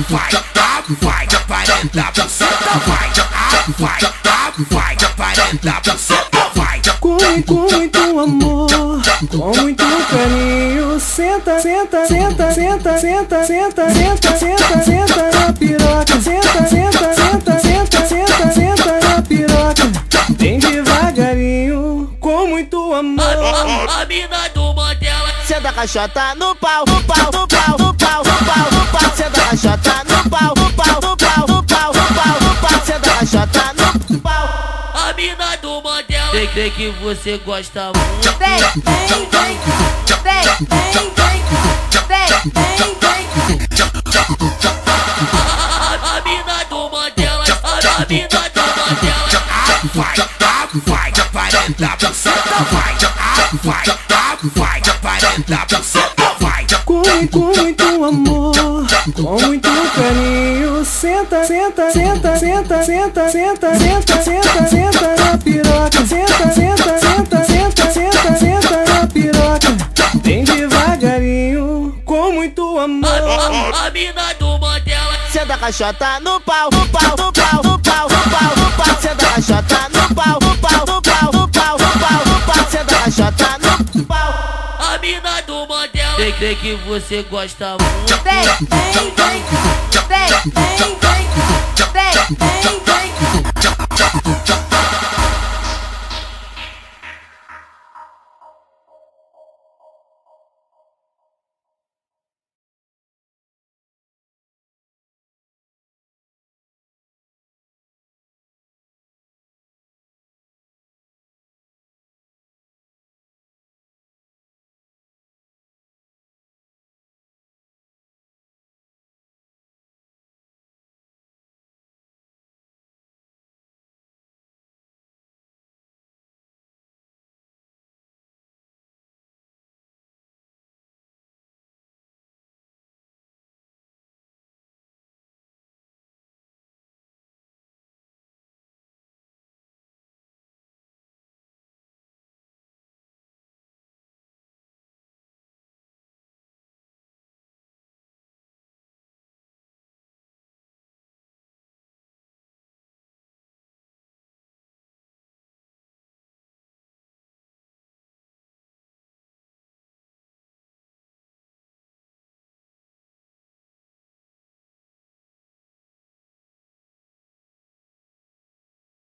Vai, aparenta buceta, vai, aparenta buceta, vai. Com muito amor, com muito carinho, senta, senta, senta, senta, senta, senta, senta, senta, senta na piroca, senta, senta, senta, senta, senta, senta na piroca, bem devagarinho, com muito amor. A mina do Mandela senta a caixota no pau, no pau, no pau, no pau, no pau, no pau, senta a caixota no pau, no pau, no pau, no pau, no pau, no pau, senta a caixota no pau. A mina do Mandela sei que você gosta muito. Vem, vem, vem, vem, vem, vem, vem, vem, vem. A mina do Mandela, a mina do Mandela. Vai, aparenta buceta, vai, aparenta buceta, vai. Com muito amor, com muito carinho, senta, senta, senta, senta, senta, senta, senta, senta, senta na piroca, senta, senta, senta, senta, senta, senta na piroca, bem devagarinho, com muito amor. A mina do Mandela Senta a caixota no pau, no pau, no pau, no pau, no pau, no pau, senta a caixota no pau, no pau, no pau, no pau, no pau, no pau, senta a caixota no pau. A mina do Mandela sei que você gosta muito. Vem, vem, vem, vem, vem, vem.